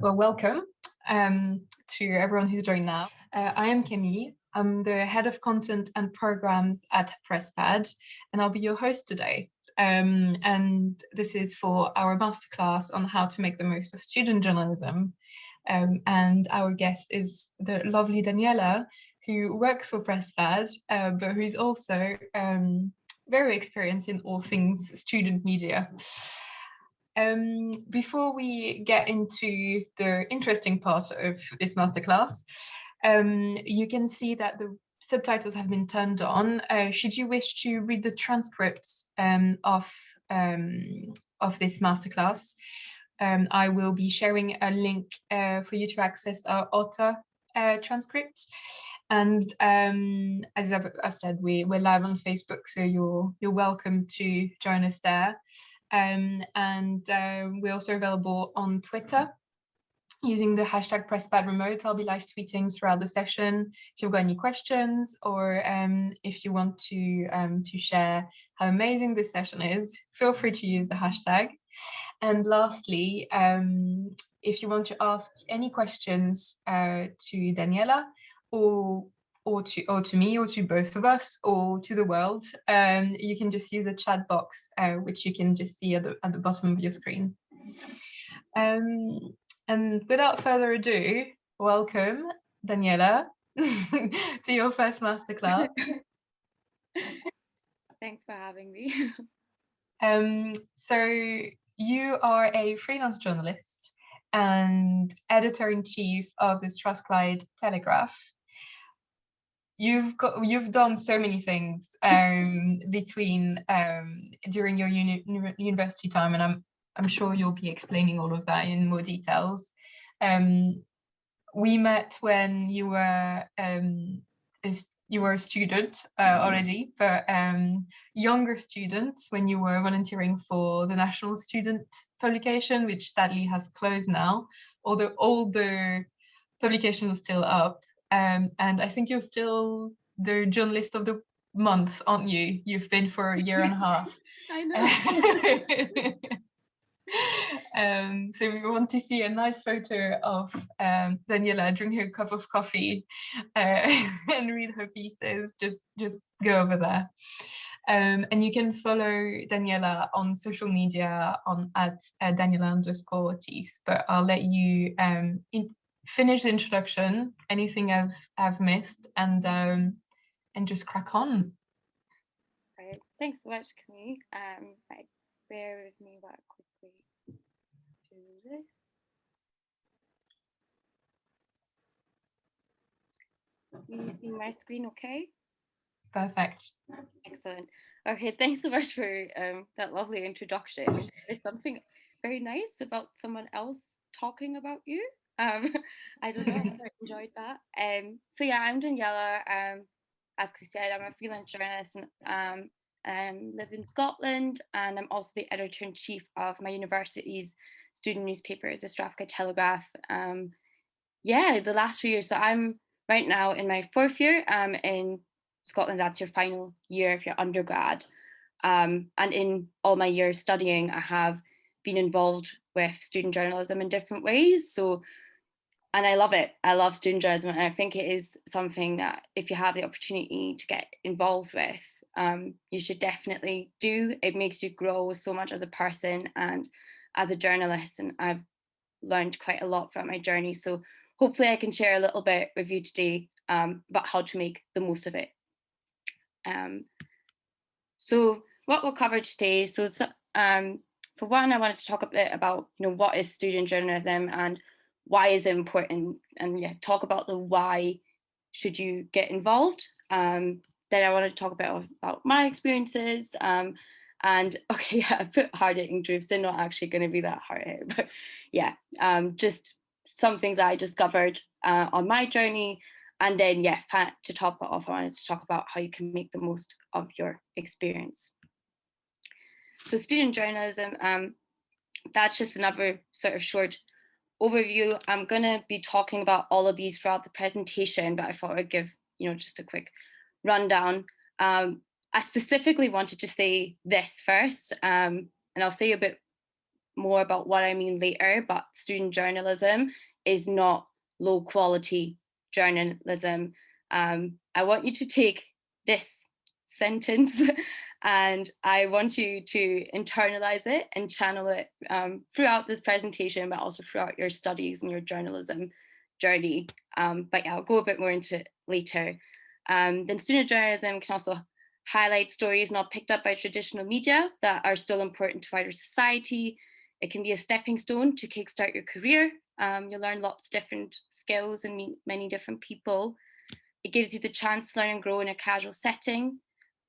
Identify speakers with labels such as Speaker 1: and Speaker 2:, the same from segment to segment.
Speaker 1: Well, welcome to everyone who's joined now. I am Camille. I'm the head of content and programs at PressPad, and I'll be your host today. And this is for our masterclass on how to make the most of student journalism. And our guest is the lovely Daniella, who works for PressPad, but who's also very experienced in all things student media. Before we get into the interesting part of this masterclass, you can see that the subtitles have been turned on. Should you wish to read the transcript of this masterclass, I will be sharing a link for you to access our author transcripts. And as I've said, we're live on Facebook, so you're welcome to join us there. And we're also available on Twitter using the hashtag PressPadRemote. I'll be live tweeting throughout the session. If you've got any questions, or if you want to share how amazing this session is, feel free to use the hashtag. And lastly, if you want to ask any questions to Daniella or to me, or to both of us, or to the world, you can just use the chat box, which you can just see at the bottom of your screen. And without further ado, welcome, Daniella, to your first masterclass.
Speaker 2: Thanks for having me.
Speaker 1: So you are a freelance journalist and editor-in-chief of the Strathclyde Telegraph. You've done so many things between during your university time, and I'm sure you'll be explaining all of that in more details. We met when you were a student already, but younger student when you were volunteering for the National Student publication, which sadly has closed now, although all the publication was still up. And I think you're still the journalist of the month, aren't you? You've been for a year and a half.
Speaker 2: I
Speaker 1: know. So we want to see a nice photo of Daniella drinking a cup of coffee and read her pieces. Just go over there. And you can follow Daniella on social media at Daniella_Theis. But I'll let you finish the introduction, anything I've missed, and just crack on.
Speaker 2: Right. Thanks so much, Camille. Right. Bear with me while I quickly do this. You see my screen okay?
Speaker 1: Perfect.
Speaker 2: Excellent. Okay, thanks so much for that lovely introduction. There's something very nice about someone else talking about you. I don't know, I enjoyed that. So yeah, I'm Daniella. As Chris said, I'm a freelance journalist and live in Scotland, and I'm also the editor-in-chief of my university's student newspaper, the Strathclyde Telegraph. Yeah, the last few years. So I'm right now in my fourth year. In Scotland, that's your final year of your undergrad. And in all my years studying, I have been involved with student journalism in different ways. And I love it. I love student journalism. And I think it is something that if you have the opportunity to get involved with, you should definitely do. It makes you grow so much as a person and as a journalist. And I've learned quite a lot from my journey. So hopefully I can share a little bit with you today about how to make the most of it. So what we'll cover today, for one, I wanted to talk a bit about, what is student journalism and why is it important, and talk about the why should you get involved. Then I wanted to talk a bit about my experiences, and okay, I put hard-hitting truths. They're not actually going to be that hard-hitting, but just some things I discovered on my journey. And then, to top it off, I wanted to talk about how you can make the most of your experience. So student journalism, that's just another sort of short overview. I'm going to be talking about all of these throughout the presentation, but I thought I'd give, just a quick rundown. I specifically wanted to say this first, and I'll say a bit more about what I mean later, but student journalism is not low quality journalism. I want you to take this sentence and I want you to internalize it and channel it throughout this presentation, but also throughout your studies and your journalism journey. But yeah, I'll go a bit more into it later. Then student journalism can also highlight stories not picked up by traditional media that are still important to wider society. It can be a stepping stone to kickstart your career. You'll learn lots of different skills and meet many different people. It gives you the chance to learn and grow in a casual setting.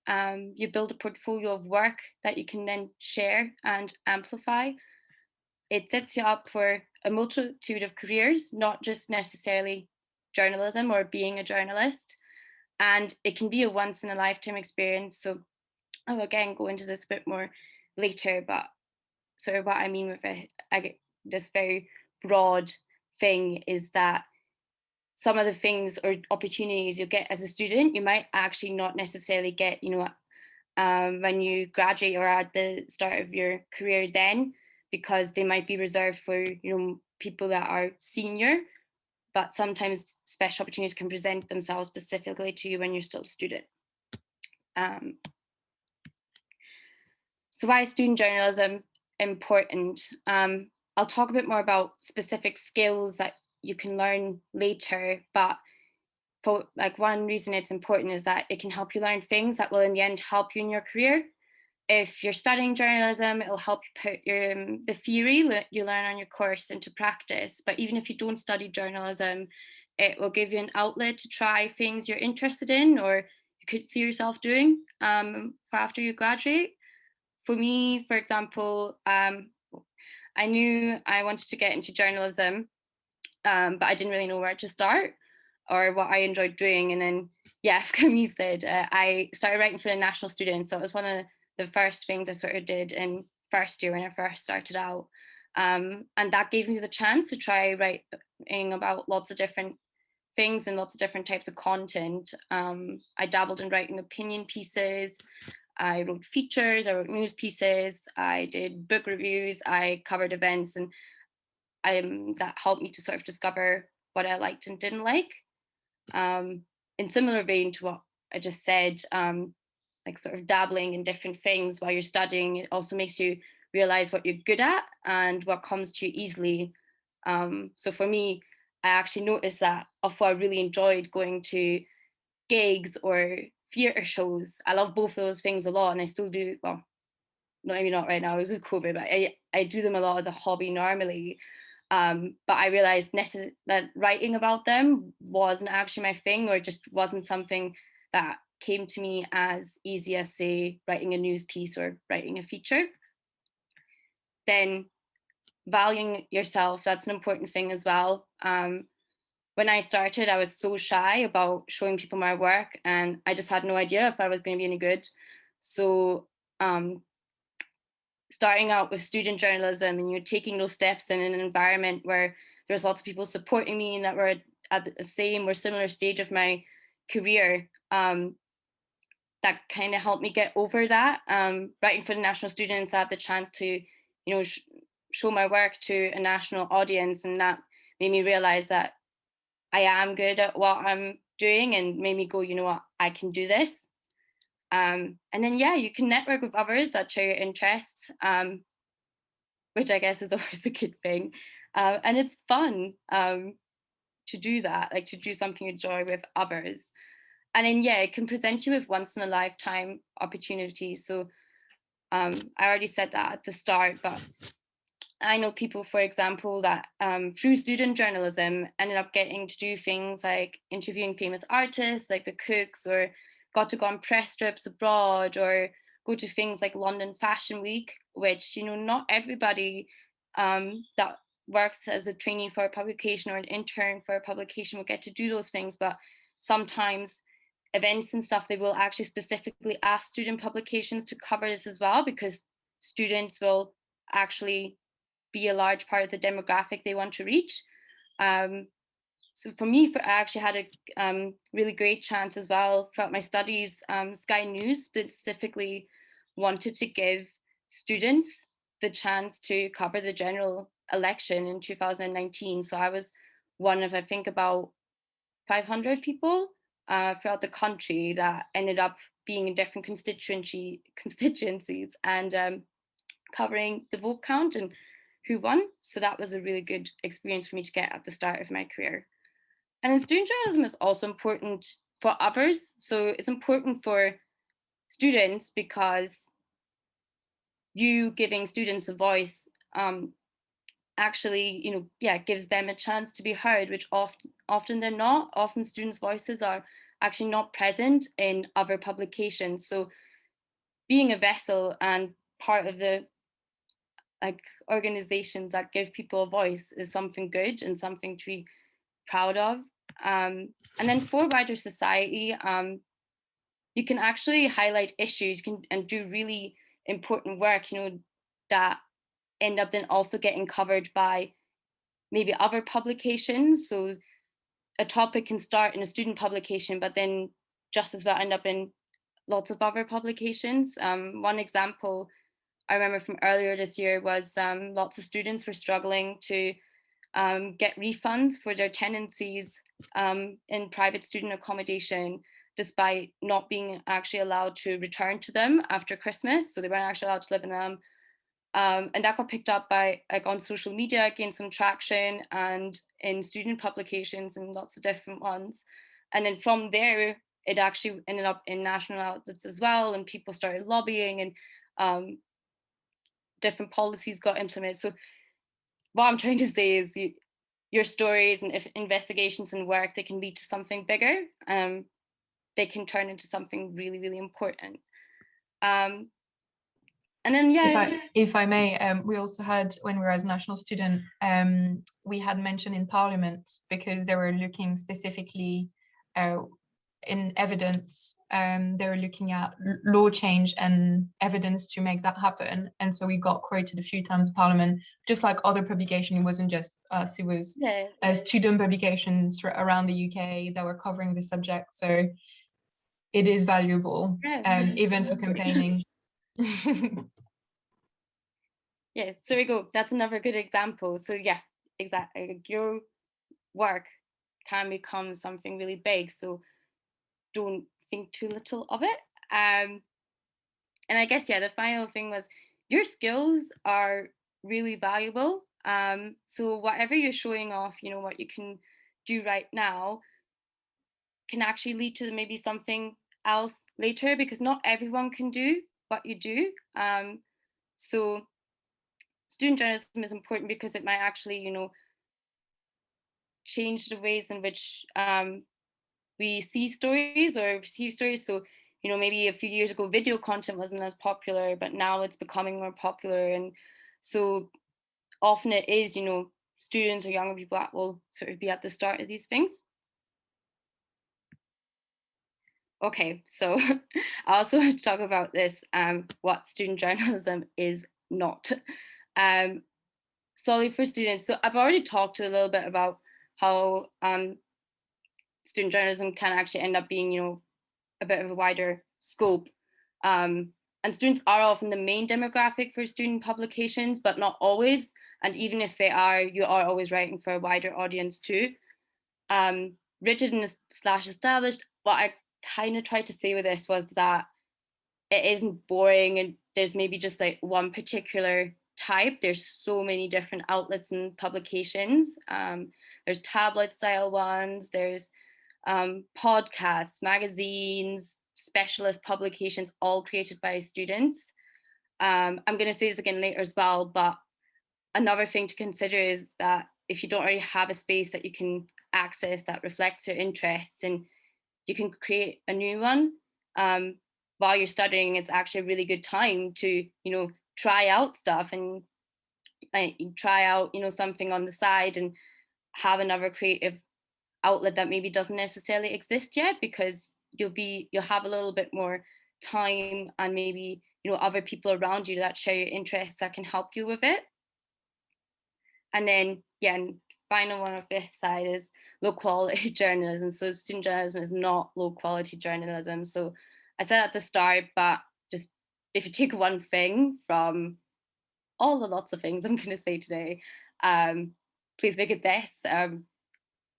Speaker 2: You build a portfolio of work that you can then share and amplify. It sets you up for a multitude of careers, not just necessarily journalism or being a journalist. And it can be a once in a lifetime experience. So I'll again go into this a bit more later, but sort of what I mean with this very broad thing is that some of the things or opportunities you'll get as a student, you might actually not necessarily get, when you graduate or at the start of your career then, because they might be reserved for, people that are senior, but sometimes special opportunities can present themselves specifically to you when you're still a student. So why is student journalism important? I'll talk a bit more about specific skills that you can learn later, but for one reason it's important is that it can help you learn things that will in the end help you in your career. If you're studying journalism, it'll help you put the theory you learn on your course into practice. But even if you don't study journalism, it will give you an outlet to try things you're interested in or you could see yourself doing after you graduate. For me, for example, I knew I wanted to get into journalism, but I didn't really know where to start or what I enjoyed doing. And then, yes, Camille said, I started writing for the National Student. So it was one of the first things I sort of did in first year when I first started out. And that gave me the chance to try writing about lots of different things and lots of different types of content. I dabbled in writing opinion pieces. I wrote features, I wrote news pieces, I did book reviews, I covered events, and that helped me to sort of discover what I liked and didn't like. In similar vein to what I just said, sort of dabbling in different things while you're studying, it also makes you realize what you're good at and what comes to you easily. So for me, I actually noticed that although I really enjoyed going to gigs or theatre shows, I love both of those things a lot, and I still do. Well, maybe not right now because of COVID, but I do them a lot as a hobby normally. But I realized that writing about them wasn't actually my thing, or just wasn't something that came to me as easy as, say, writing a news piece or writing a feature. Then valuing yourself, that's an important thing as well. When I started, I was so shy about showing people my work, and I just had no idea if I was going to be any good. So starting out with student journalism and you're taking those steps in an environment where there's lots of people supporting me and that were at the same or similar stage of my career, that kind of helped me get over that. Writing for the National Students, I had the chance to, show my work to a national audience, and that made me realize that I am good at what I'm doing and made me go, you know what, I can do this. And then, yeah, you can network with others that share your interests, which I guess is always a good thing. And it's fun to do that, like to do something you enjoy with others. And then, yeah, it can present you with once in a lifetime opportunities. So I already said that at the start, but I know people, for example, that through student journalism ended up getting to do things like interviewing famous artists like the Cooks, or got to go on press trips abroad, or go to things like London Fashion Week, which, not everybody that works as a trainee for a publication or an intern for a publication will get to do those things. But sometimes events and stuff, they will actually specifically ask student publications to cover this as well, because students will actually be a large part of the demographic they want to reach. So for me, I actually had a really great chance as well throughout my studies. Sky News specifically wanted to give students the chance to cover the general election in 2019. So I was one of, I think, about 500 people throughout the country that ended up being in different constituencies and covering the vote count and who won. So that was a really good experience for me to get at the start of my career. And then student journalism is also important for others. So it's important for students because you giving students a voice actually, gives them a chance to be heard, which often they're not. Often students' voices are actually not present in other publications. So being a vessel and part of the organizations that give people a voice is something good and something to be proud of. And then for wider society, you can actually highlight issues and do really important work, that end up then also getting covered by maybe other publications. So a topic can start in a student publication, but then just as well end up in lots of other publications. One example I remember from earlier this year was lots of students were struggling to get refunds for their tenancies in private student accommodation, despite not being actually allowed to return to them after Christmas. So they weren't actually allowed to live in them. And that got picked up by on social media, gained some traction, and in student publications and lots of different ones. And then from there, it actually ended up in national outlets as well, and people started lobbying, and different policies got implemented. So what I'm trying to say is your stories and if investigations and work, they can lead to something bigger. They can turn into something really, really important. And then,
Speaker 1: if I may, we also had, when we were as national student, we had mentioned in Parliament, because they were looking specifically in evidence, they were looking at law change and evidence to make that happen. And so we got quoted a few times in Parliament, just like other publication. It wasn't just us, it was student publications around the UK that were covering the subject. So it is valuable, even for campaigning.
Speaker 2: Yeah, so we go. That's another good example. So yeah, exactly. Your work can become something really big. So don't think too little of it. And I guess, the final thing was your skills are really valuable. So whatever you're showing off, what you can do right now can actually lead to maybe something else later, because not everyone can do what you do. So student journalism is important because it might actually, change the ways in which we see stories or receive stories. So, maybe a few years ago, video content wasn't as popular, but now it's becoming more popular. And so often it is, students or younger people that will sort of be at the start of these things. Okay, so I also want to talk about this, what student journalism is not. Solely for students. So I've already talked a little bit about how student journalism can actually end up being, a bit of a wider scope. And students are often the main demographic for student publications, but not always. And even if they are, you are always writing for a wider audience too. Rigid and / established, what I kind of tried to say with this was that it isn't boring and there's maybe just like one particular type. There's so many different outlets and publications. There's tabloid style ones, there's podcasts, magazines, specialist publications, all created by students. I'm going to say this again later as well, but another thing to consider is that if you don't already have a space that you can access that reflects your interests, and you can create a new one while you're studying, it's actually a really good time to, try out stuff and try out, something on the side and have another creative outlet that maybe doesn't necessarily exist yet, because you'll have a little bit more time and maybe, other people around you that share your interests that can help you with it. And then, and final one of this side is low quality journalism. So student journalism is not low quality journalism. So I said at the start, but just if you take one thing from all the lots of things I'm going to say today. Please make it this.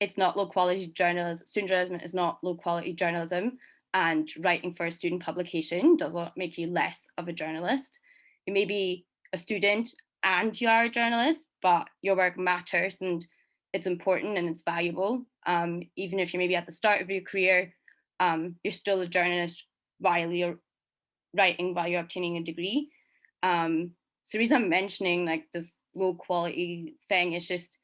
Speaker 2: It's not low quality journalism. Student journalism is not low quality journalism, and writing for a student publication does not make you less of a journalist. You may be a student and you are a journalist, but your work matters and it's important and it's valuable. Even if you're maybe at the start of your career, you're still a journalist while you're writing, while you're obtaining a degree. So the reason I'm mentioning like this low quality thing is just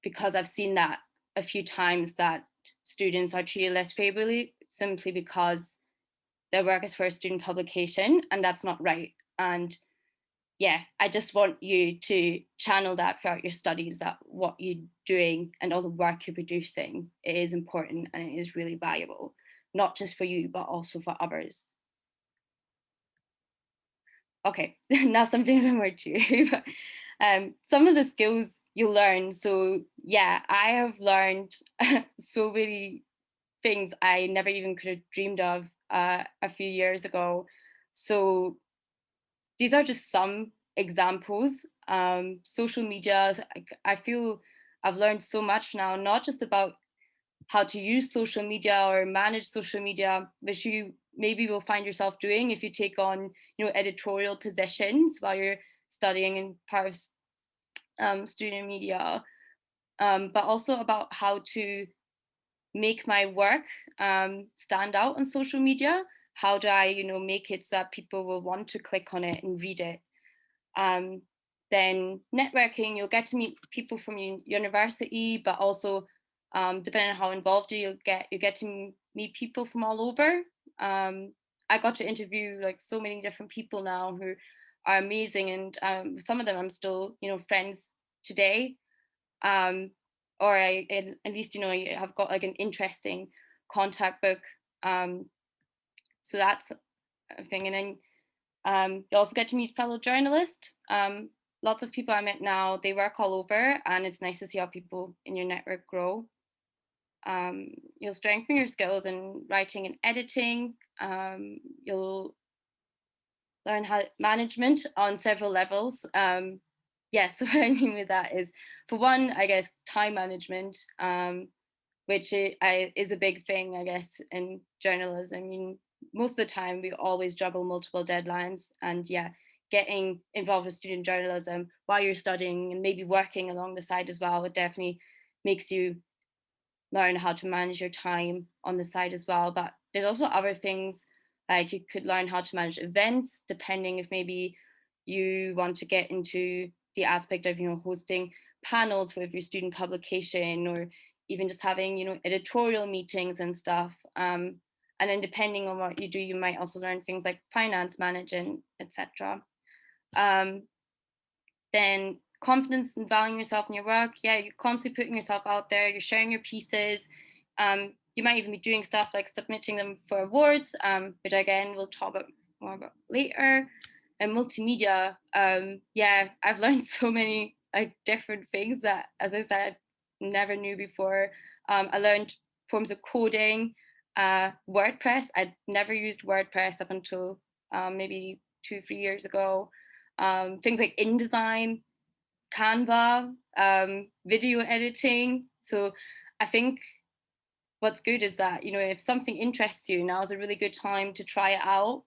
Speaker 2: because I've seen that a few times, that students are treated less favorably simply because their work is for a student publication, and that's not right. And yeah, I just want you to channel that throughout your studies, that what you're doing and all the work you're producing, it is important and it is really valuable, not just for you, but also for others. Okay, now something a bit more true. Some of the skills you'll learn. So yeah, I have learned so many things I never even could have dreamed of a few years ago. So these are just some examples. Social media, I feel I've learned so much now, not just about how to use social media or manage social media, which you maybe will find yourself doing if you take on, editorial positions while you're studying in part of student media, but also about how to make my work stand out on social media. How do I, make it so that people will want to click on it and read it? Then networking, you'll get to meet people from university, but also depending on how involved you get to meet people from all over. I got to interview like so many different people now who are amazing, and some of them I'm still friends today. Or at least I have got like an interesting contact book. So that's a thing, and then you also get to meet fellow journalists. Lots of people I met now, they work all over, and it's nice to see how people in your network grow. You'll strengthen your skills in writing and editing. You'll learn how management on several levels. Yes, what I mean with that is, for one, I guess time management, which is a big thing, I guess, in journalism. I mean, most of the time we always juggle multiple deadlines, and yeah, getting involved with student journalism while you're studying and maybe working along the side as well, it definitely makes you learn how to manage your time on the side as well. But there's also other things, like you could learn how to manage events, depending if maybe you want to get into the aspect of hosting panels with your student publication, or even just having editorial meetings and stuff. And then depending on what you do, you might also learn things like finance management, etc. Then confidence and valuing yourself in your work. Yeah, you're constantly putting yourself out there, you're sharing your pieces. You might even be doing stuff like submitting them for awards, which again we'll talk about more about later. And multimedia, yeah, I've learned so many like different things that, as I said, never knew before. I learned forms of coding, WordPress. I'd never used WordPress up until maybe 2-3 years ago. Things like InDesign, Canva, video editing. So I think what's good is that, if something interests you, now is a really good time to try it out.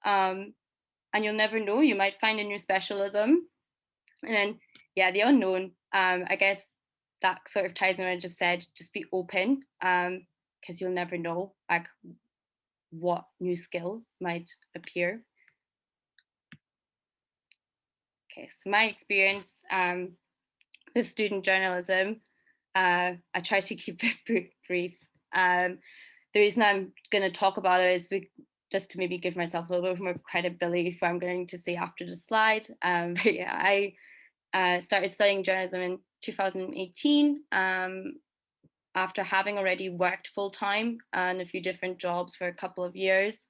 Speaker 2: And you'll never know, you might find a new specialism. And then, yeah, the unknown, I guess that sort of ties in what I just said, just be open, because you'll never know like what new skill might appear. Okay, so my experience with student journalism, I try to keep it brief. The reason I'm going to talk about it is just to maybe give myself a little bit more credibility for what I'm going to say after the slide. But yeah, I started studying journalism in 2018 after having already worked full-time in a few different jobs for a couple of years.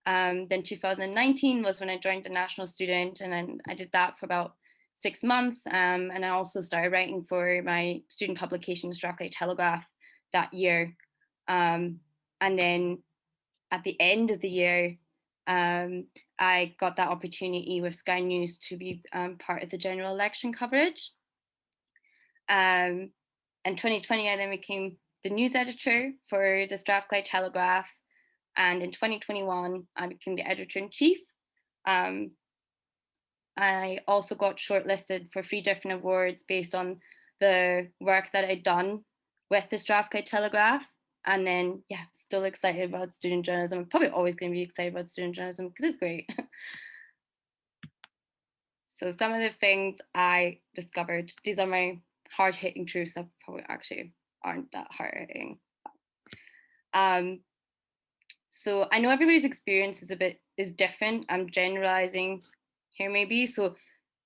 Speaker 2: Then 2019 was when I joined the National Student, and then I did that for about 6 months. And I also started writing for my student publication, Strakey Telegraph, that year. And then at the end of the year, I got that opportunity with Sky News to be part of the general election coverage. In 2020, I then became the news editor for the Strathclyde Telegraph. And in 2021, I became the editor-in-chief. I also got shortlisted for 3 different awards based on the work that I'd done with the Strathclyde Telegraph. And then, yeah, still excited about student journalism. I'm probably always going to be excited about student journalism because it's great. So some of the things I discovered, these are my hard-hitting truths that probably actually aren't that hard-hitting. So I know everybody's experience is different. I'm generalizing here maybe. So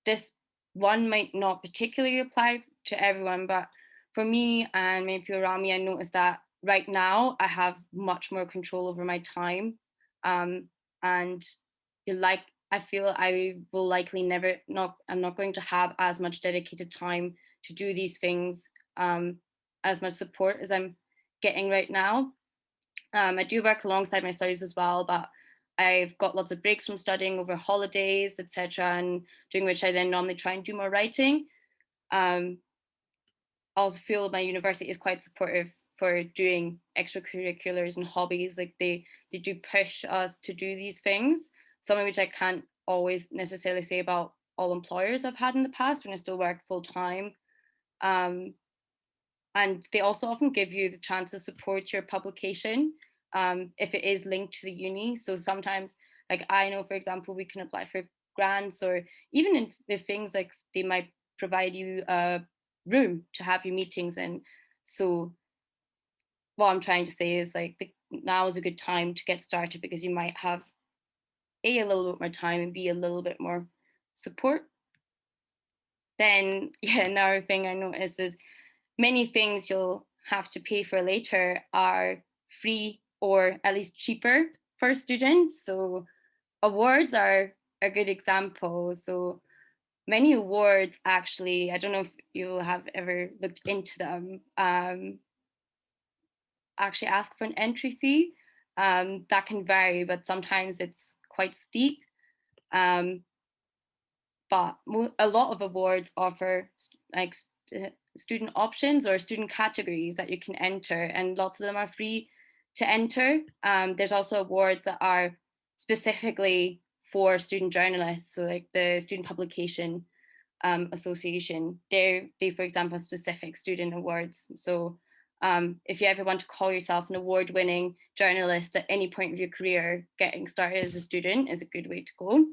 Speaker 2: this one might not particularly apply to everyone, but for me and many people around me, I noticed that right now I have much more control over my time. And I feel I will likely I'm not going to have as much dedicated time to do these things, as much support as I'm getting right now. I do work alongside my studies as well, but I've got lots of breaks from studying over holidays, etc., and during which I then normally try and do more writing. I also feel my university is quite supportive for doing extracurriculars and hobbies. Like they do push us to do these things, some of which I can't always necessarily say about all employers I've had in the past when I still work full time. And they also often give you the chance to support your publication if it is linked to the uni. So sometimes, like I know, for example, we can apply for grants, or even if things like they might provide you a room to have your meetings in. So what I'm trying to say is now is a good time to get started because you might have a little bit more time and b a little bit more support. Then yeah, another thing I noticed is many things you'll have to pay for later are free or at least cheaper for students. So awards are a good example. So many awards actually, I don't know if you have ever looked into them, actually ask for an entry fee. That can vary, but sometimes it's quite steep. But a lot of awards offer like student options or student categories that you can enter, and lots of them are free to enter. There's also awards that are specifically for student journalists, so like the Student Publication Association. They, for example, have specific student awards. So if you ever want to call yourself an award-winning journalist at any point of your career, getting started as a student is a good way to go.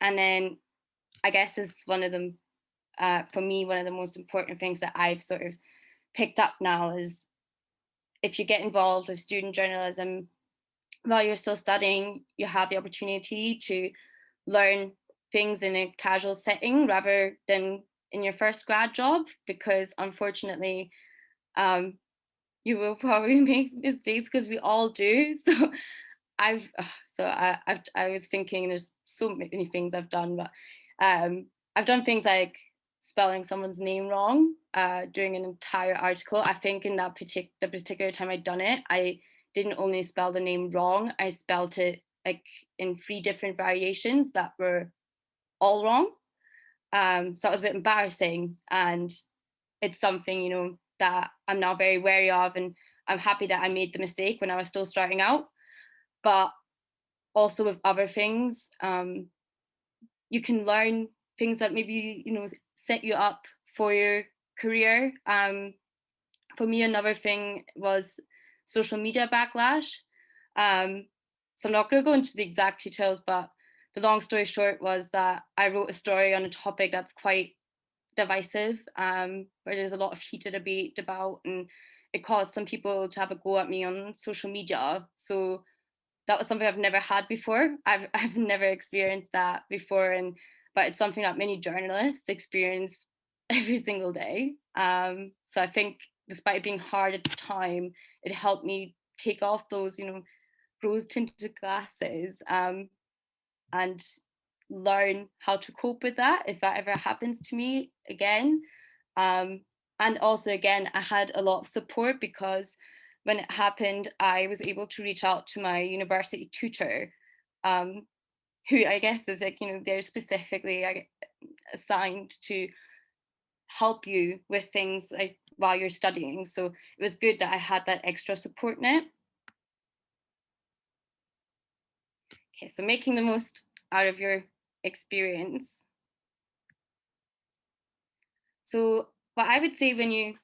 Speaker 2: And then I guess is one of them, for me, one of the most important things that I've sort of picked up now is if you get involved with student journalism while you're still studying, you have the opportunity to learn things in a casual setting rather than in your first grad job, because unfortunately, you will probably make mistakes because we all do. So I was thinking there's so many things I've done, but I've done things like spelling someone's name wrong during an entire article. I think in that particular time I'd done it, I didn't only spell the name wrong, I spelled it like in 3 different variations that were all wrong. So that was a bit embarrassing, and it's something, you know, that I'm now very wary of, and I'm happy that I made the mistake when I was still starting out. But also with other things, you can learn things that maybe, you know, set you up for your career. For me, another thing was social media backlash. So I'm not going to go into the exact details, but the long story short was that I wrote a story on a topic that's quite divisive, where there's a lot of heated debate about, and it caused some people to have a go at me on social media. So that was something I've never had before. I've never experienced that before, but it's something that many journalists experience every single day. So I think despite being hard at the time, it helped me take off those, you know, rose tinted glasses, and learn how to cope with that if that ever happens to me again. And also, again, I had a lot of support because when it happened, I was able to reach out to my university tutor, who I guess is like, they're specifically assigned to help you with things like while you're studying. So it was good that I had that extra support net. Okay, so making the most out of your experience. So what I would say when you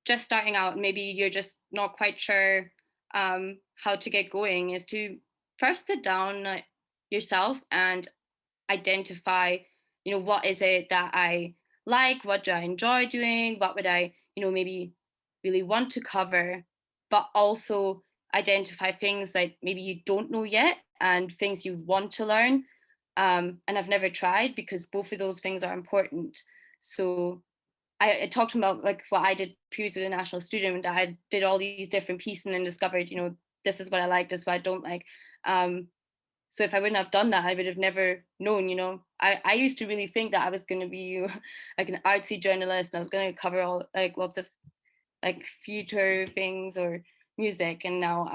Speaker 2: just starting out, maybe you're just not quite sure how to get going, is to first sit down yourself and identify, what is it that I like, what do I enjoy doing, what would I, maybe really want to cover, but also identify things that maybe you don't know yet and things you want to learn and I've never tried, because both of those things are important. So I talked about like what I did previously with a national student. I did all these different pieces and then discovered, this is what I like, this is what I don't like. So if I wouldn't have done that, I would have never known. I used to really think that I was going to be like an artsy journalist and I was going to cover all like lots of like theater things or music. And now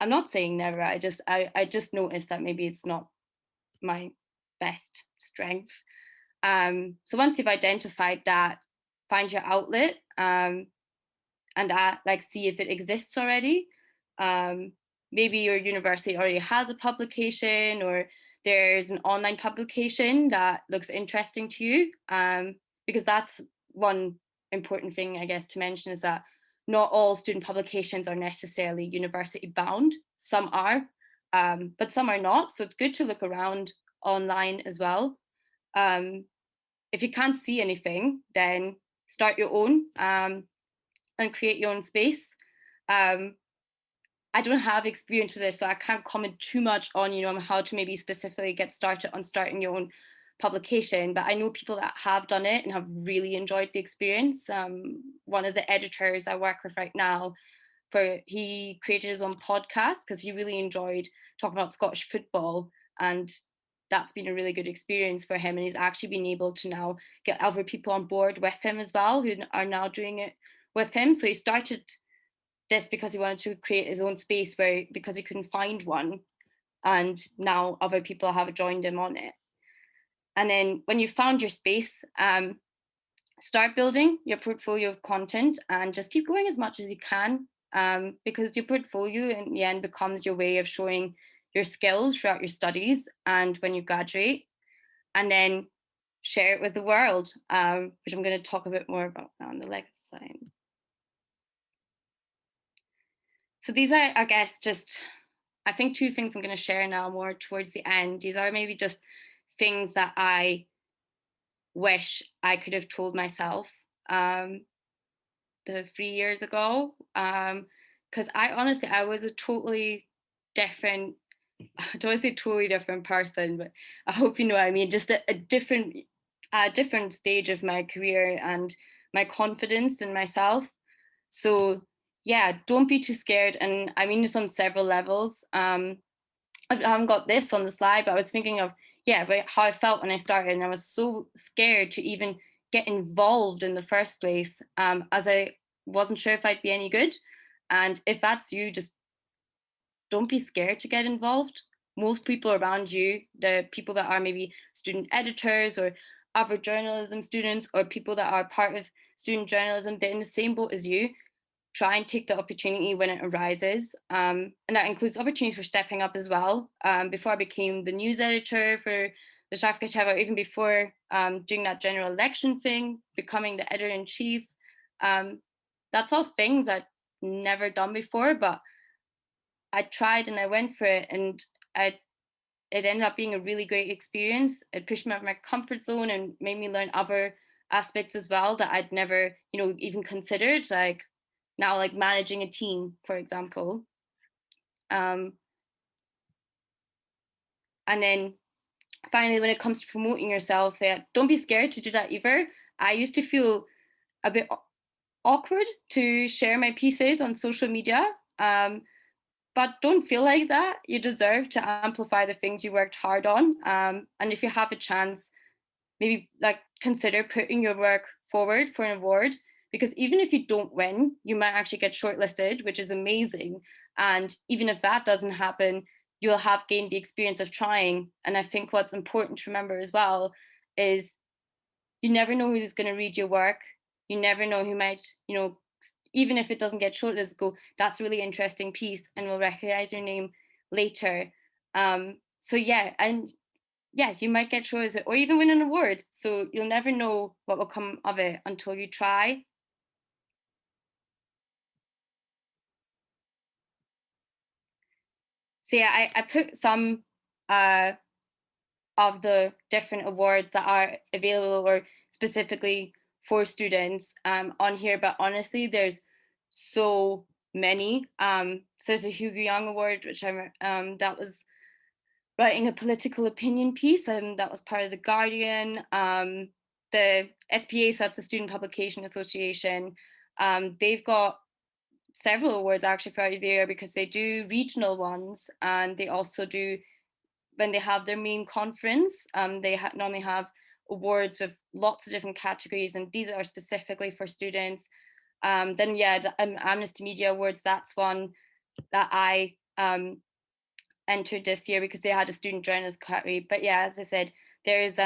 Speaker 2: I'm not saying never. I just noticed that maybe it's not my best strength. So once you've identified that, find your outlet and like see if it exists already. Maybe your university already has a publication, or there's an online publication that looks interesting to you. Because that's one important thing, I guess, to mention, is that not all student publications are necessarily university bound. Some are, but some are not. So it's good to look around online as well. If you can't see anything, then start your own and create your own space. I don't have experience with this, so I can't comment too much on, on how to maybe specifically get started on starting your own publication. But I know people that have done it and have really enjoyed the experience. One of the editors I work with right now, he created his own podcast because he really enjoyed talking about Scottish football, and that's been a really good experience for him. And he's actually been able to now get other people on board with him as well, who are now doing it with him. So he started this because he wanted to create his own space because he couldn't find one, and now other people have joined him on it. And then when you found your space, start building your portfolio of content and just keep going as much as you can, because your portfolio in the end becomes your way of showing your skills throughout your studies and when you graduate, and then share it with the world, which I'm going to talk a bit more about now on the next slide. So these are, I guess, I think 2 things I'm going to share now more towards the end. These are maybe just things that I wish I could have told myself the 3 years ago. Because I was a totally different, I don't want to say totally different person, but I hope you know what I mean. Just a different stage of my career and my confidence in myself. So yeah, don't be too scared. And I mean this on several levels. I haven't got this on the slide, but I was thinking of, how I felt when I started. And I was so scared to even get involved in the first place, as I wasn't sure if I'd be any good. And if that's you, just don't be scared to get involved. Most people around you, the people that are maybe student editors or other journalism students, or people that are part of student journalism, they're in the same boat as you. Try and take the opportunity when it arises. And that includes opportunities for stepping up as well. Before I became the news editor for the Traffic Hour, even before doing that general election thing, becoming the editor-in-chief, that's all things I'd never done before, but I tried and I went for it, and it ended up being a really great experience. It pushed me out of my comfort zone and made me learn other aspects as well that I'd never, even considered, like now, like managing a team, for example. And then finally, when it comes to promoting yourself, don't be scared to do that either. I used to feel a bit awkward to share my pieces on social media, but don't feel like that. You deserve to amplify the things you worked hard on. And if you have a chance, maybe like consider putting your work forward for an award, because even if you don't win, you might actually get shortlisted, which is amazing. And even if that doesn't happen, you'll have gained the experience of trying. And I think what's important to remember as well is you never know who's going to read your work. You never know who might, even if it doesn't get shortlisted, go, that's a really interesting piece and we'll recognize your name later. So yeah, and yeah, you might get shortlisted or even win an award. So you'll never know what will come of it until you try. So yeah, I put some of the different awards that are available or specifically for students on here, but honestly, there's so many. So there's a Hugo Young Award, which that was writing a political opinion piece, and that was part of the Guardian. The SPA, so that's the Student Publication Association. They've got several awards actually throughout the year because they do regional ones, and they also do, when they have their main conference, they normally have awards with lots of different categories, and these are specifically for students. Then yeah, the Amnesty Media Awards, that's one that I entered this year because they had a student journalist category. But yeah, as I said, there's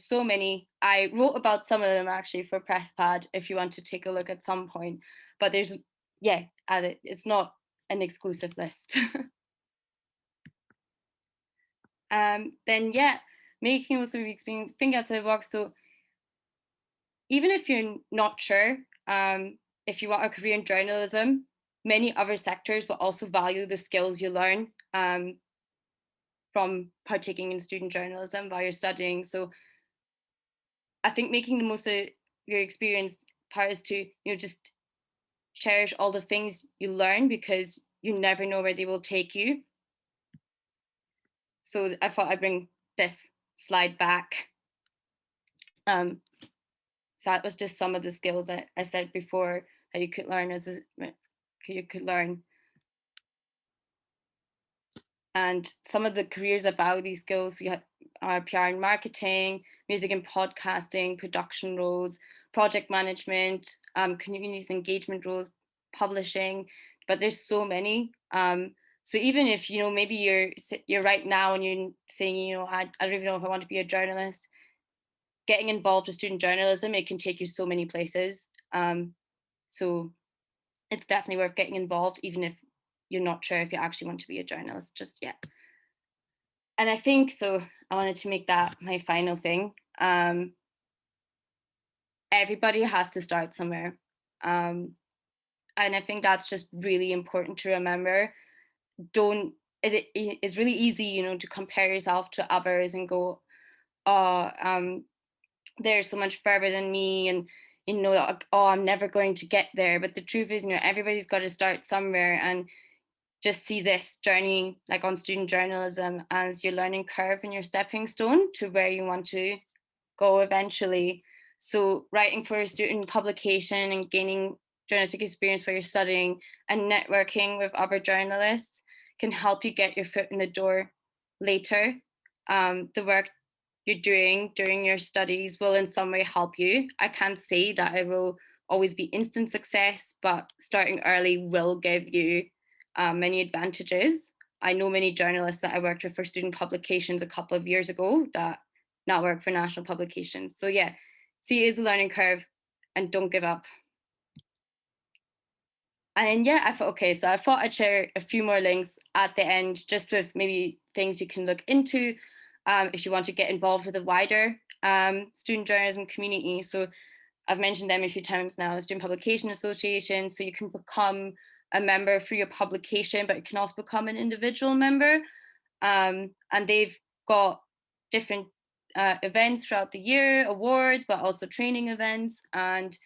Speaker 2: so many. I wrote about some of them actually for PressPad if you want to take a look at some point. But there's, yeah, it's not an exclusive list. Then yeah, making also experience, think outside the box. So even if you're not sure if you want a career in journalism, many other sectors will also value the skills you learn from partaking in student journalism while you're studying. So I think making the most of your experience part is to, just cherish all the things you learn because you never know where they will take you. So I thought I'd bring this slide back. So that was just some of the skills that I said before that you could learn And some of the careers that value these skills, we have PR and marketing, music and podcasting, production roles, project management, communities engagement roles, publishing, but there's so many. So even if, maybe you're right now and you're saying, I don't even know if I want to be a journalist, getting involved with student journalism, it can take you so many places. So it's definitely worth getting involved, even if you're not sure if you actually want to be a journalist just yet. And I think, so I wanted to make that my final thing. Everybody has to start somewhere. And I think that's just really important to remember. It's really easy, to compare yourself to others and go, oh, they're so much further than me, and oh, I'm never going to get there. But the truth is, everybody's got to start somewhere, and just see this journey, like on student journalism, as your learning curve and your stepping stone to where you want to go eventually. So writing for a student publication and gaining journalistic experience while you're studying and networking with other journalists can help you get your foot in the door later. The work you're doing during your studies will in some way help you. I can't say that it will always be instant success, but starting early will give you many advantages. I know many journalists that I worked with for student publications a couple of years ago that now work for national publications. So yeah, see it is a learning curve and don't give up. And yeah, I thought, okay, so I thought I'd share a few more links at the end, just with maybe things you can look into if you want to get involved with a wider student journalism community. So I've mentioned them a few times now, Student Publication Association. So you can become a member through your publication, but you can also become an individual member. And they've got different events throughout the year, awards, but also training events. And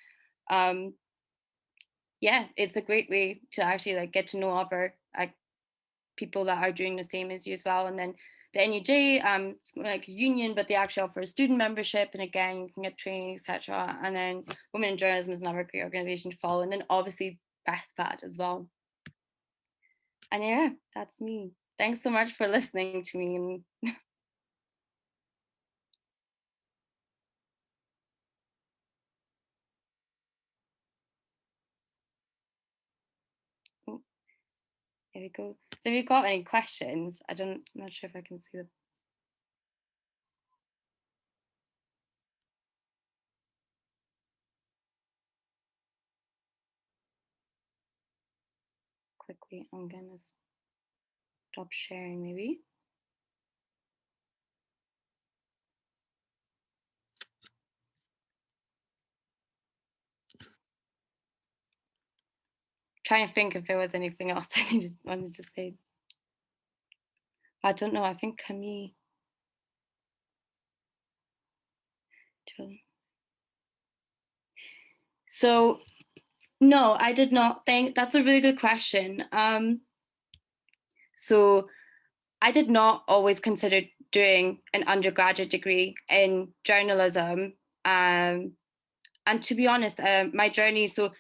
Speaker 2: yeah, it's a great way to actually get to know other people that are doing the same as you as well. And then the NUJ, it's like a union, but they actually offer a student membership, and again, you can get training, etc. And then Women in Journalism is another great organization to follow, and then obviously PressPad as well. And yeah, that's me. Thanks so much for listening to me. Here we go. So if you've got any questions, I'm not sure if I can see them. Quickly, I'm gonna stop sharing maybe. Trying to think if there was anything else I wanted to say. I don't know. I think Camille. So no, I did not think that's a really good question. So I did not always consider doing an undergraduate degree in journalism. And to be honest, my journey, so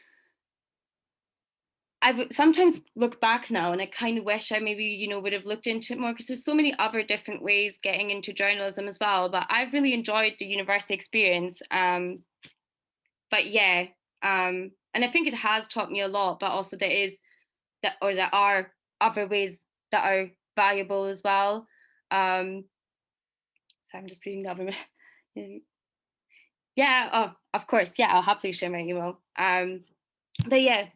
Speaker 2: I sometimes look back now and I kind of wish I maybe, would have looked into it more because there's so many other different ways getting into journalism as well. But I've really enjoyed the university experience. But yeah, and I think it has taught me a lot, but also there are other ways that are valuable as well. So I'm just reading the other. Yeah, oh, of course. Yeah, I'll happily share my email. But yeah,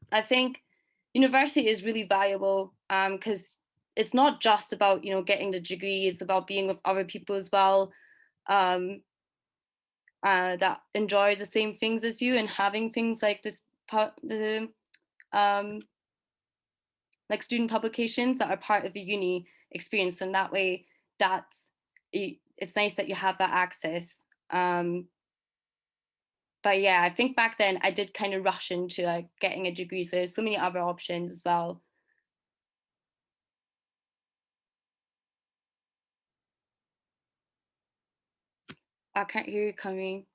Speaker 2: I think university is really valuable because it's not just about getting the degree. It's about being with other people as well that enjoy the same things as you and having things like the um, like student publications that are part of the uni experience. And that way, it's nice that you have that access. But yeah, I think back then I did kind of rush into like getting a degree. So there's so many other options as well. I can't hear you coming.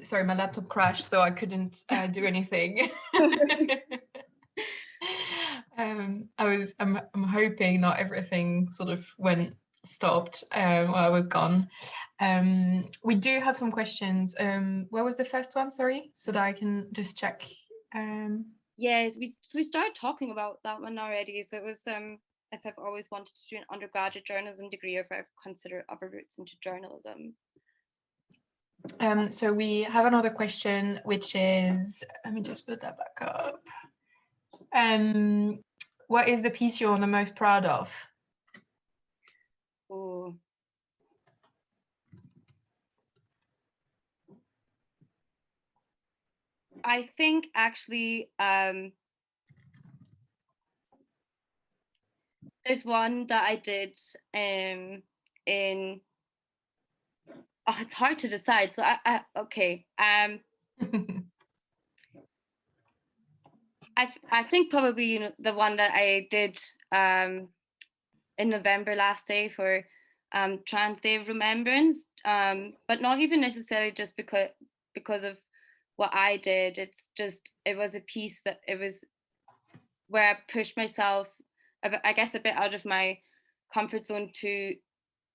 Speaker 1: Sorry, my laptop crashed, so I couldn't do anything. I'm hoping not everything sort of stopped while I was gone. We do have some questions. Where was the first one? Sorry, so that I can just check.
Speaker 2: Yes, we started talking about that one already. So it was if I've always wanted to do an undergraduate journalism degree or if I've considered other routes into journalism.
Speaker 1: So we have another question, which is, let me just put that back up. What is the piece you're the most proud of?
Speaker 2: Oh. I think actually there's one that I did in it's hard to decide. So okay. I think probably the one that I did in November last day for Trans Day of Remembrance, but not even necessarily just because of what I did. It was a piece that it was where I pushed myself, I guess, a bit out of my comfort zone to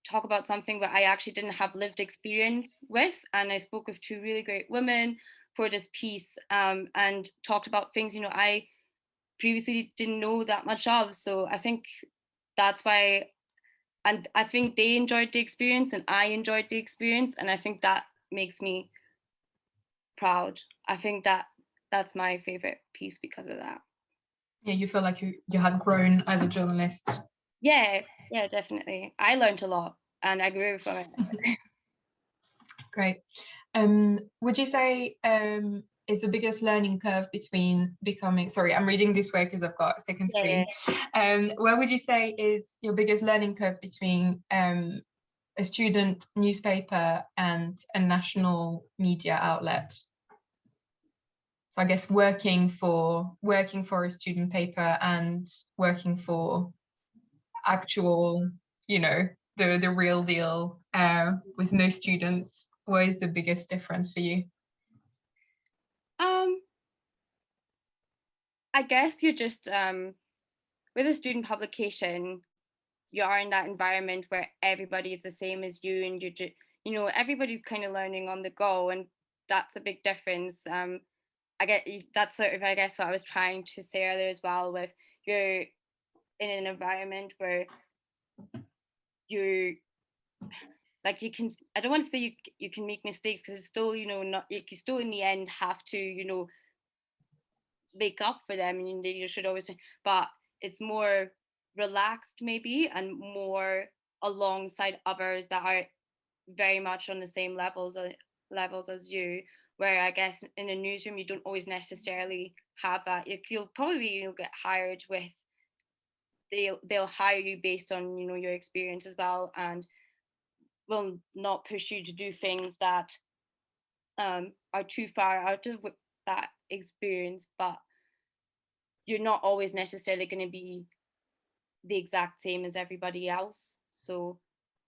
Speaker 2: talk about something that I actually didn't have lived experience with. And I spoke with two really great women for this piece and talked about things, I previously didn't know that much of. So I think that's why, and I think they enjoyed the experience and I enjoyed the experience. And I think that makes me proud. I think that's my favorite piece because of that.
Speaker 1: Yeah, you feel like you have grown as a journalist.
Speaker 2: Yeah, definitely. I learned a lot and I grew from it.
Speaker 1: Great. Would you say is the biggest learning curve between becoming, sorry, I'm reading this way because I've got a second screen. Where would you say is your biggest learning curve between a student newspaper and a national media outlet? So I guess working for a student paper and working for actual, the real deal with no students. What is the biggest difference for you?
Speaker 2: I guess you're just with a student publication, you are in that environment where everybody is the same as you, and everybody's kind of learning on the go, and that's a big difference. I get that's sort of, I guess, what I was trying to say earlier as well, with you're in an environment where you're like, you can, I don't want to say you can make mistakes, because it's still, not, you still in the end have to, make up for them, and you should always, but it's more relaxed maybe, and more alongside others that are very much on the same levels as you, where I guess in a newsroom you don't always necessarily have that. You'll probably, get hired with, they'll hire you based on, your experience as well, and will not push you to do things that are too far out of that experience, but you're not always necessarily going to be the exact same as everybody else. So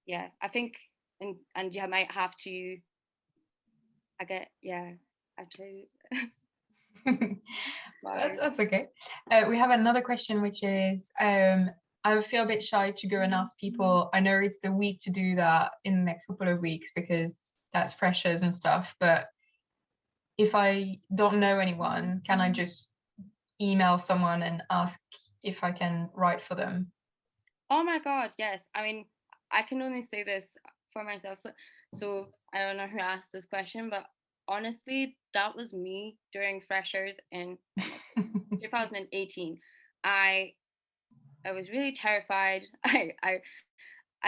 Speaker 2: yeah, I think, and you might have to, I get, yeah, I have to.
Speaker 1: That's okay. We have another question, which is, I feel a bit shy to go and ask people. I know it's the week to do that in the next couple of weeks because that's freshers and stuff. But if I don't know anyone, can I just email someone and ask if I can write for them?
Speaker 2: Oh my God, yes. I mean, I can only say this for myself, but so I don't know who asked this question, but honestly, that was me during freshers in 2018. I I was really terrified. I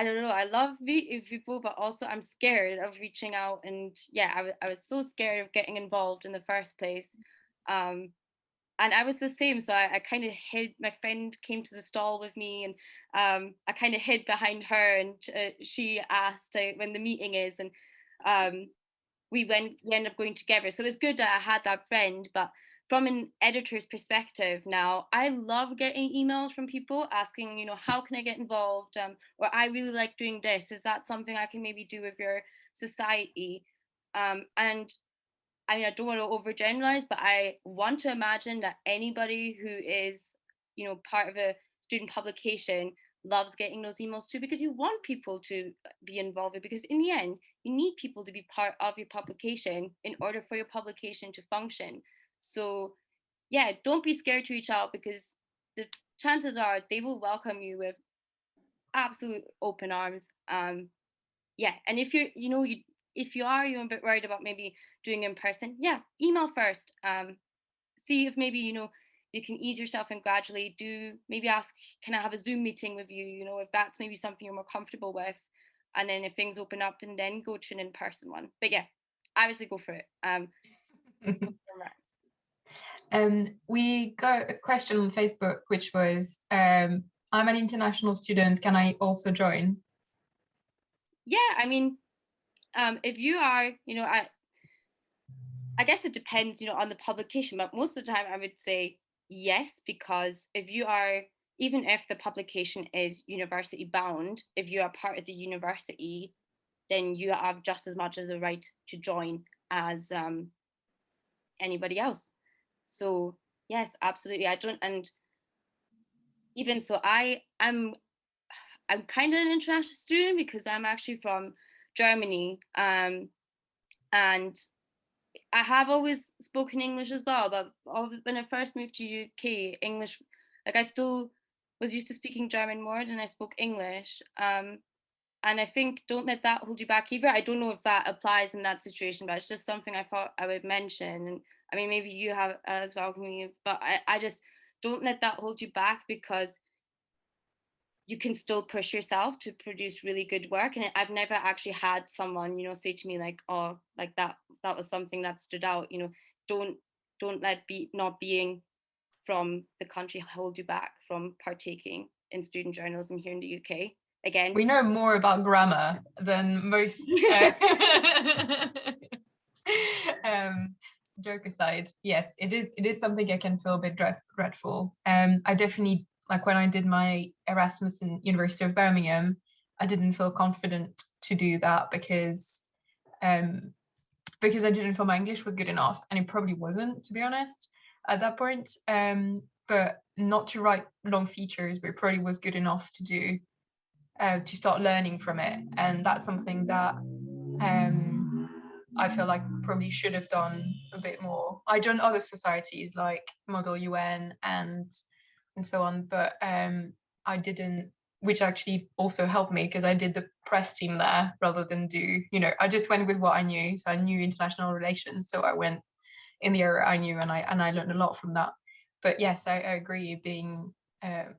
Speaker 2: don't know. I love meeting people, but also I'm scared of reaching out. And yeah, I was so scared of getting involved in the first place. Um, and I was the same. So I kind of hid. My friend came to the stall with me, and I kind of hid behind her. And she asked when the meeting is, and um, we end up going together. So it's good that I had that friend. But from an editor's perspective now, I love getting emails from people asking, how can I get involved? Or I really like doing this. Is that something I can maybe do with your society? And I mean, I don't want to overgeneralize, but I want to imagine that anybody who is, part of a student publication loves getting those emails too, because you want people to be involved, because in the end, you need people to be part of your publication in order for your publication to function. So yeah, don't be scared to reach out, because the chances are they will welcome you with absolute open arms. Yeah, and if you're, if you are, a bit worried about maybe doing in person, yeah, email first. See if maybe, you can ease yourself and gradually do, maybe ask, can I have a Zoom meeting with you, if that's maybe something you're more comfortable with, and then if things open up, and then go to an in-person one. But yeah, obviously go for it.
Speaker 1: We got a question on Facebook, which was, I'm an international student. Can I also join?
Speaker 2: Yeah, I mean, if you are, I guess it depends, on the publication, but most of the time I would say yes, because if you are, even if the publication is university bound, if you are part of the university, then you have just as much as a right to join as anybody else. So yes, absolutely. I don't, and even so, I'm kind of an international student because I'm actually from Germany, and I have always spoken English as well, but when I first moved to UK, English, like, I still was used to speaking German more than I spoke English. And I think, don't let that hold you back either. I don't know if that applies in that situation, but it's just something I thought I would mention. And I mean, maybe you have as well, but I just, don't let that hold you back, because you can still push yourself to produce really good work. And I've never actually had someone, say to me like, oh, like that was something that stood out. Don't let not being from the country hold you back from partaking in student journalism here in the UK. Again,
Speaker 1: we know more about grammar than most. Joke aside, yes, it is something I can feel a bit dreadful. I definitely, like, when I did my Erasmus in University of Birmingham, I didn't feel confident to do that because I didn't feel my English was good enough, and it probably wasn't, to be honest, at that point. But not to write long features, but it probably was good enough to do, to start learning from it. And that's something that I feel like probably should have done a bit more. I joined other societies like Model UN and so on, but I didn't, which actually also helped me because I did the press team there rather than do, I just went with what I knew. So I knew international relations, so I went in the area I knew, and I learned a lot from that. But yes, I agree. Being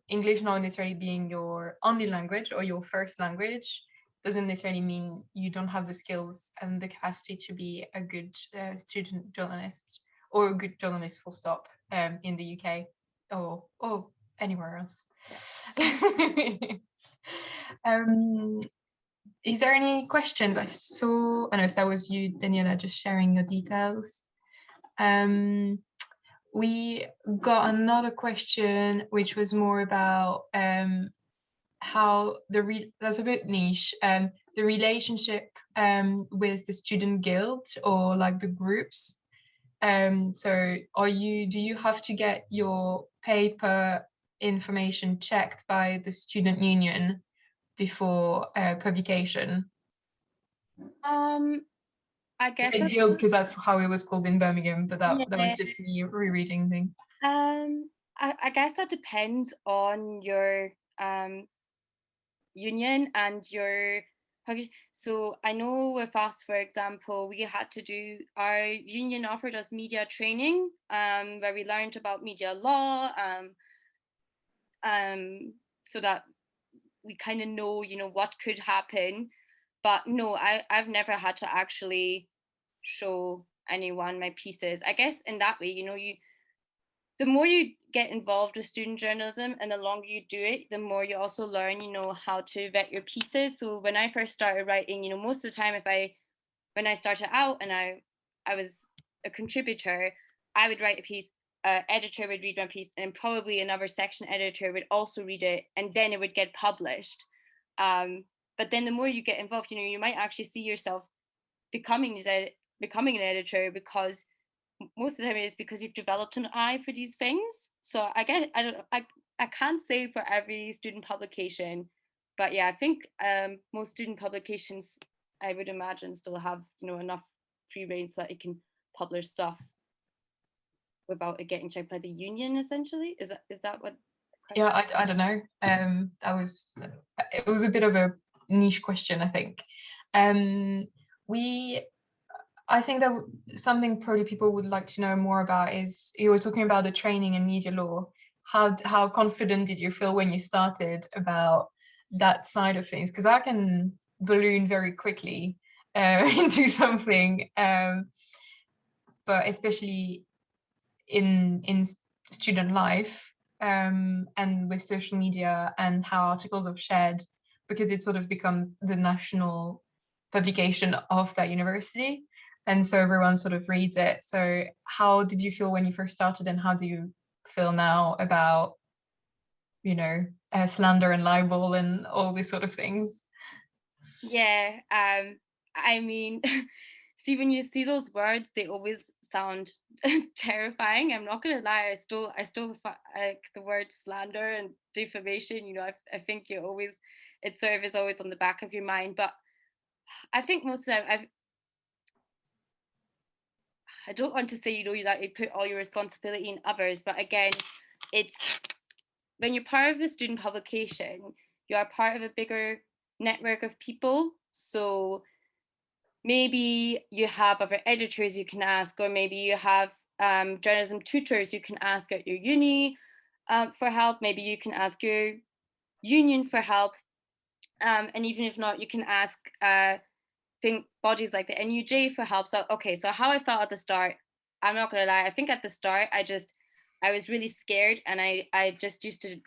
Speaker 1: English not necessarily being your only language or your first language doesn't necessarily mean you don't have the skills and the capacity to be a good student journalist or a good journalist full stop in the UK or anywhere else. Is there any questions? I know that was you, Daniela, just sharing your details. We got another question which was more about how that's a bit niche, the relationship with the student guild or like the groups. So do you have to get your paper information checked by the student union before publication?
Speaker 2: I
Speaker 1: I
Speaker 2: guess
Speaker 1: say guild because that's how it was called in Birmingham, but that was
Speaker 2: yeah.
Speaker 1: just me rereading thing.
Speaker 2: I guess that depends on your union and your. So I know with us, for example, we had to do, our union offered us media training, where we learned about media law, so that we kind of know, what could happen. But no, I've never had to actually show anyone my pieces. I guess in that way, the more you get involved with student journalism and the longer you do it, the more you also learn, how to vet your pieces. So when I first started writing, most of the time, when I started out and I was a contributor, I would write a piece, editor would read my piece, and probably another section editor would also read it, and then it would get published. But then the more you get involved, you might actually see yourself becoming an editor, because most of the time it is because you've developed an eye for these things. So I can't say for every student publication, but yeah, I think most student publications, I would imagine, still have enough free reign so that it can publish stuff without it getting checked by the union. Essentially, is that what?
Speaker 1: Yeah, I don't know. It was a bit of a niche question, I think. I think that something probably people would like to know more about is, you were talking about the training in media law. How confident did you feel when you started about that side of things? Because I can balloon very quickly into something, but especially in student life, and with social media and how articles are shared, because it sort of becomes the national publication of that university, and so everyone sort of reads it. So how did you feel when you first started, and how do you feel now about slander and libel and all these sort of things?
Speaker 2: Yeah, I mean, see, when you see those words, they always sound terrifying. I'm not gonna lie. I still like the word slander and defamation. I think it sort of is always on the back of your mind. But I think most of the time, I don't want to say, that you put all your responsibility in others, but again, it's when you're part of a student publication, you are part of a bigger network of people. So maybe you have other editors you can ask, or maybe you have journalism tutors you can ask at your uni for help. Maybe you can ask your union for help. And even if not, you can ask think bodies like the NUJ for help. So, okay, so how I felt at the start, I'm not gonna lie, I think at the start, I was really scared, and I just used to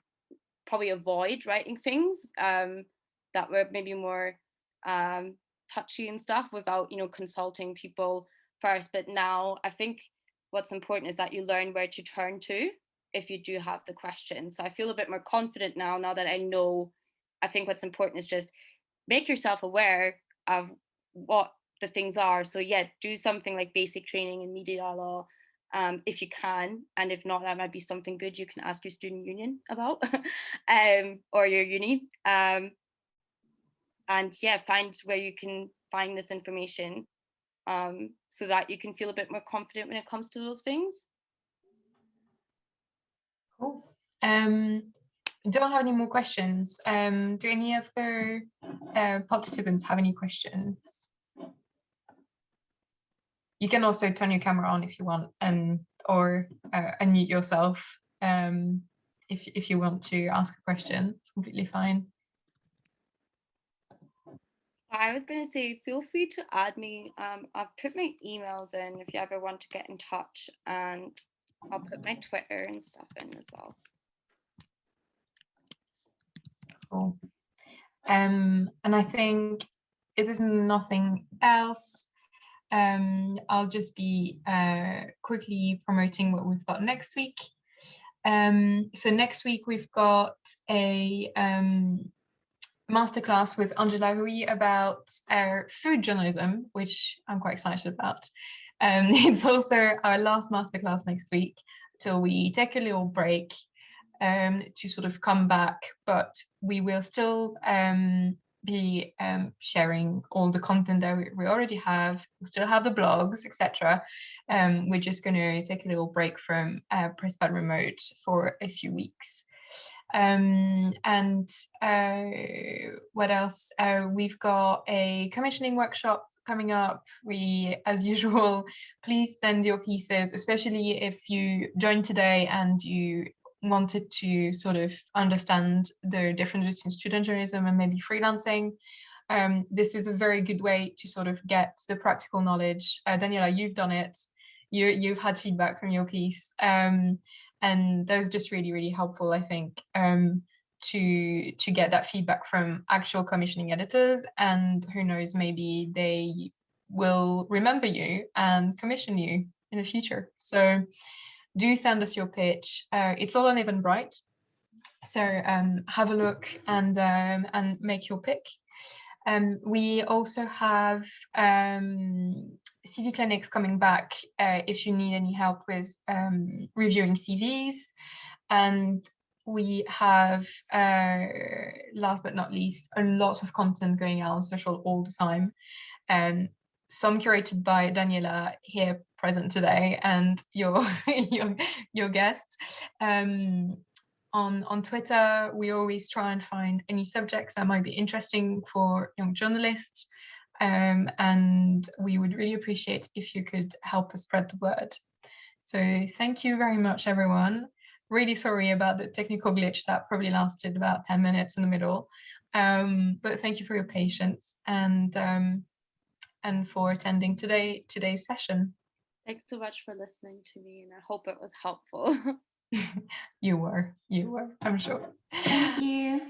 Speaker 2: probably avoid writing things that were maybe more touchy and stuff without consulting people first. But now I think what's important is that you learn where to turn to if you do have the question. So I feel a bit more confident now that I know. I think what's important is just make yourself aware of what the things are. So yeah, do something like basic training in media law, if you can, and if not, that might be something good you can ask your student union about, or your uni, and yeah, find where you can find this information. so that you can feel a bit more confident when it comes to those things.
Speaker 1: Cool. Don't have any more questions. Do any of the participants have any questions? You can also turn your camera on if you want, or unmute yourself if you want to ask a question. It's completely fine.
Speaker 2: I was going to say, feel free to add me. I've put my emails in if you ever want to get in touch, and I'll put my Twitter and stuff in as well.
Speaker 1: Cool. And I think if there's nothing else, I'll just be quickly promoting what we've got next week. So next week we've got a masterclass with Angela Hui about food journalism, which I'm quite excited about. It's also our last masterclass next week till we take a little break to sort of come back, but we will still be sharing all the content that we already have. We'll still have the blogs, etc. We're just going to take a little break from PressPad Remote for a few weeks. And what else? We've got a commissioning workshop coming up. We, as usual, please send your pieces, especially if you joined today and you wanted to sort of understand the difference between student journalism and maybe freelancing. This is a very good way to sort of get the practical knowledge. Daniela, you've done it. You've had feedback from your piece. And that was just really, really helpful, I think, to get that feedback from actual commissioning editors. And who knows, maybe they will remember you and commission you in the future. So do send us your pitch. It's all on Eventbrite. So have a look and make your pick. We also have CV clinics coming back if you need any help with reviewing CVs. And we have, last but not least, a lot of content going out on social all the time. Some curated by Daniela here present today and your guest. On Twitter, we always try and find any subjects that might be interesting for young journalists. And we would really appreciate if you could help us spread the word. So thank you very much, everyone. Really sorry about the technical glitch that probably lasted about 10 minutes in the middle. But thank you for your patience and for attending today's session.
Speaker 2: Thanks so much for listening to me, and I hope it was helpful.
Speaker 1: You were, I'm sure.
Speaker 3: Thank you.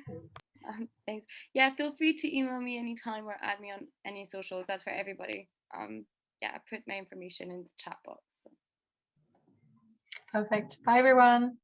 Speaker 2: Thanks. Yeah, feel free to email me anytime or add me on any socials. That's for everybody. Yeah, I put my information in the chat box. So.
Speaker 1: Perfect. Bye, everyone.